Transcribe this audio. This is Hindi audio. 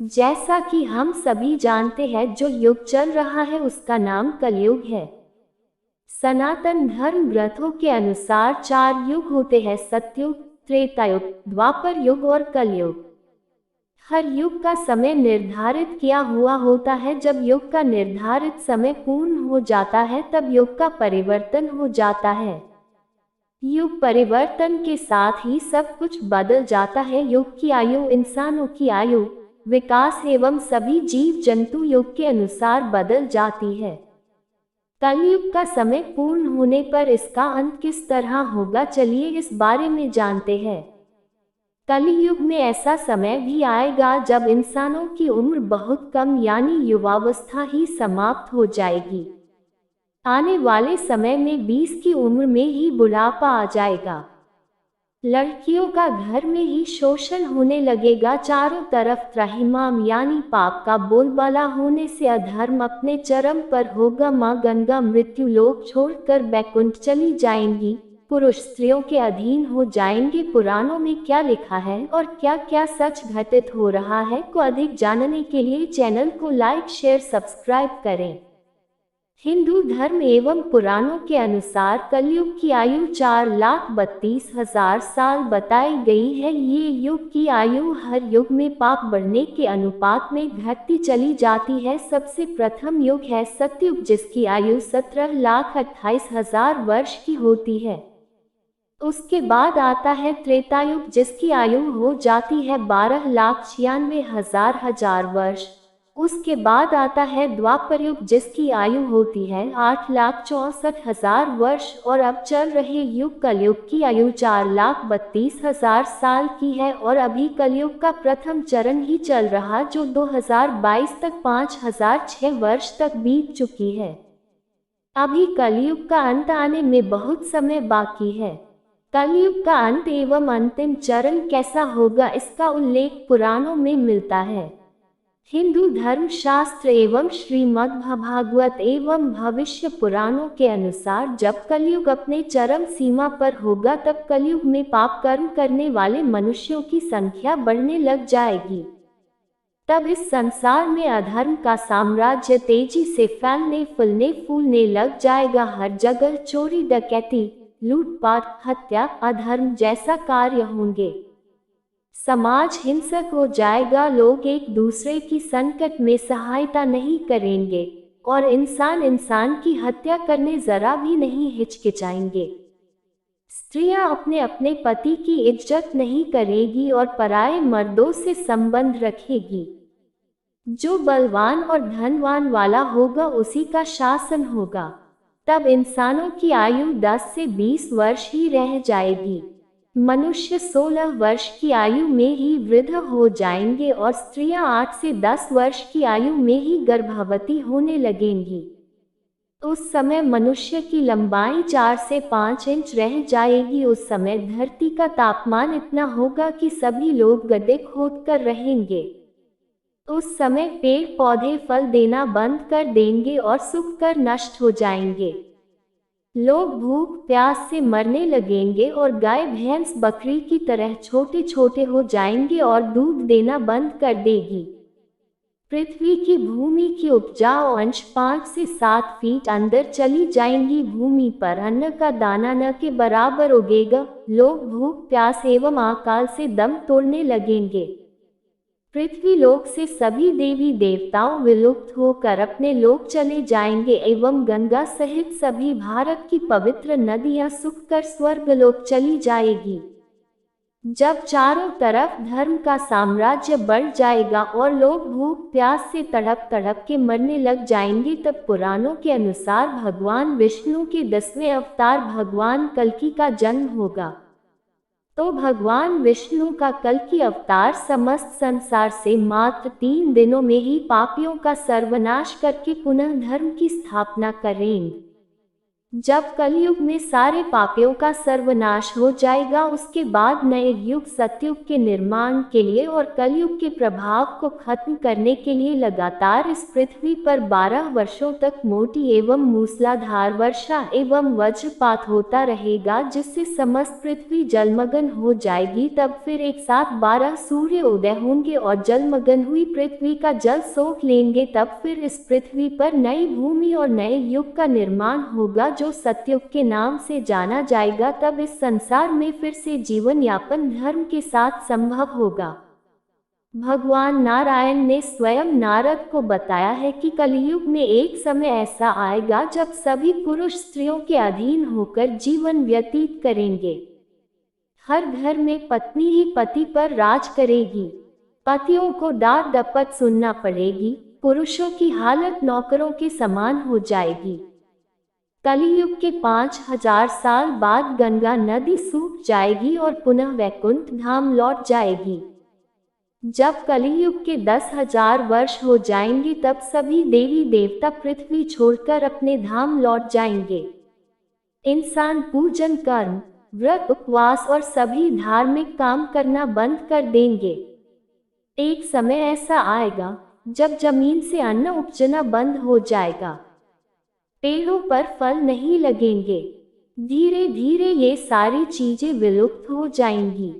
जैसा कि हम सभी जानते हैं, जो युग चल रहा है उसका नाम कलयुग है। सनातन धर्म ग्रंथों के अनुसार 4 युग होते हैं: सतयुग, त्रेतायुग, द्वापर युग और कलयुग। हर युग का समय निर्धारित किया हुआ होता है। जब युग का निर्धारित समय पूर्ण हो जाता है तब युग का परिवर्तन हो जाता है। युग परिवर्तन के साथ ही सब कुछ बदल जाता है। युग की आयु, इंसानों की आयु, विकास एवं सभी जीव जंतु युग के अनुसार बदल जाती है। कलयुग का समय पूर्ण होने पर इसका अंत किस तरह होगा, चलिए इस बारे में जानते हैं। कलयुग में ऐसा समय भी आएगा जब इंसानों की उम्र बहुत कम यानी युवावस्था ही समाप्त हो जाएगी। आने वाले समय में 20 की उम्र में ही बुढ़ापा आ जाएगा। लड़कियों का घर में ही शोषण होने लगेगा। चारों तरफ त्राहिमाम यानी पाप का बोलबाला होने से अधर्म अपने चरम पर होगा। माँ गंगा मृत्यु लोक छोड़कर बैकुंठ चली जाएंगी। पुरुष स्त्रियों के अधीन हो जाएंगे। पुराणों में क्या लिखा है और क्या क्या सच घटित हो रहा है को अधिक जानने के लिए चैनल को लाइक, शेयर, सब्सक्राइब करें। हिंदू धर्म एवं पुराणों के अनुसार कलयुग की आयु 4,32,000 साल बताई गई है। ये युग की आयु हर युग में पाप बढ़ने के अनुपात में घटती चली जाती है। सबसे प्रथम युग है सतयुग, जिसकी आयु 17,28,000 वर्ष की होती है। उसके बाद आता है त्रेतायुग, जिसकी आयु हो जाती है 12,96,000 वर्ष। उसके बाद आता है द्वापर युग, जिसकी आयु होती है 8,64,000 वर्ष। और अब चल रहे युग कलयुग की आयु 4,32,000 साल की है। और अभी कलयुग का प्रथम चरण ही चल रहा, जो 2022 तक 5,006 वर्ष तक बीत चुकी है। अभी कलयुग का अंत आने में बहुत समय बाकी है। कलयुग का अंत एवं अंतिम चरण कैसा होगा, इसका उल्लेख पुराणों में मिलता है। हिंदू धर्म शास्त्र एवं श्रीमद्भागवत एवं भविष्य पुराणों के अनुसार जब कलयुग अपने चरम सीमा पर होगा तब कलयुग में पाप कर्म करने वाले मनुष्यों की संख्या बढ़ने लग जाएगी। तब इस संसार में अधर्म का साम्राज्य तेजी से फैलने फूलने फूलने लग जाएगा। हर जगह चोरी, डकैती, लूटपाट, हत्या, अधर्म जैसा कार्य होंगे। समाज हिंसक हो जाएगा। लोग एक दूसरे की संकट में सहायता नहीं करेंगे और इंसान इंसान की हत्या करने जरा भी नहीं हिचकिचाएंगे। स्त्रियां अपने अपने पति की इज्जत नहीं करेगी और पराये मर्दों से संबंध रखेगी। जो बलवान और धनवान वाला होगा उसी का शासन होगा। तब इंसानों की आयु 10 से 20 वर्ष ही रह जाएगी। मनुष्य 16 वर्ष की आयु में ही वृद्ध हो जाएंगे और स्त्रियां 8 से 10 वर्ष की आयु में ही गर्भवती होने लगेंगी। उस समय मनुष्य की लंबाई 4 से 5 इंच रह जाएगी। उस समय धरती का तापमान इतना होगा कि सभी लोग गड्ढे खोदकर रहेंगे। उस समय पेड़ पौधे फल देना बंद कर देंगे और सूख कर नष्ट हो जाएंगे। लोग भूख प्यास से मरने लगेंगे और गाय भैंस बकरी की तरह छोटे छोटे हो जाएंगे और दूध देना बंद कर देगी। पृथ्वी की भूमि की उपजाऊ अंश 5 से 7 फीट अंदर चली जाएंगी। भूमि पर अन्न का दाना न के बराबर उगेगा। लोग भूख प्यास एवं अकाल से दम तोड़ने लगेंगे। पृथ्वी लोक से सभी देवी देवताओं विलुप्त होकर अपने लोक चले जाएंगे एवं गंगा सहित सभी भारत की पवित्र नदियां सूखकर स्वर्गलोक चली जाएगी। जब चारों तरफ धर्म का साम्राज्य बढ़ जाएगा और लोग भूख प्यास से तड़प तड़प के मरने लग जाएंगे, तब पुराणों के अनुसार भगवान विष्णु के 10वें अवतार भगवान कल्कि का जन्म होगा। तो भगवान विष्णु का कल्कि अवतार समस्त संसार से मात्र 3 दिनों में ही पापियों का सर्वनाश करके पुनः धर्म की स्थापना करेंगे। जब कलयुग में सारे पापियों का सर्वनाश हो जाएगा, उसके बाद नए युग सतयुग के निर्माण के लिए और कलयुग के प्रभाव को खत्म करने के लिए लगातार इस पृथ्वी पर 12 वर्षों तक मोटी एवं मूसलाधार वर्षा एवं वज्रपात होता रहेगा, जिससे समस्त पृथ्वी जलमग्न हो जाएगी। तब फिर एक साथ 12 सूर्य उदय होंगे और जलमग्न हुई पृथ्वी का जल सोख लेंगे। तब फिर इस पृथ्वी पर नई भूमि और नए युग का निर्माण होगा, जो सतयुग के नाम से जाना जाएगा। तब इस संसार में फिर से जीवन यापन धर्म के साथ संभव होगा। भगवान नारायण ने स्वयं नारद को बताया है कि कलयुग में एक समय ऐसा आएगा जब सभी पुरुष स्त्रियों के अधीन होकर जीवन व्यतीत करेंगे। हर घर में पत्नी ही पति पर राज करेगी। पतियों को डांट डपट सुनना पड़ेगी। पुरुषों की हालत नौकरों के समान हो जाएगी। कलियुग के 5000 साल बाद गंगा नदी सूख जाएगी और पुनः वैकुंठ धाम लौट जाएगी। जब कलियुग के 10,000 वर्ष हो जाएंगे, तब सभी देवी देवता पृथ्वी छोड़कर अपने धाम लौट जाएंगे। इंसान पूजन कर्म, व्रत, उपवास और सभी धार्मिक काम करना बंद कर देंगे। एक समय ऐसा आएगा जब जमीन से अन्न उपजना बंद हो जाएगा। पेड़ों पर फल नहीं लगेंगे। धीरे धीरे ये सारी चीजें विलुप्त हो जाएंगी।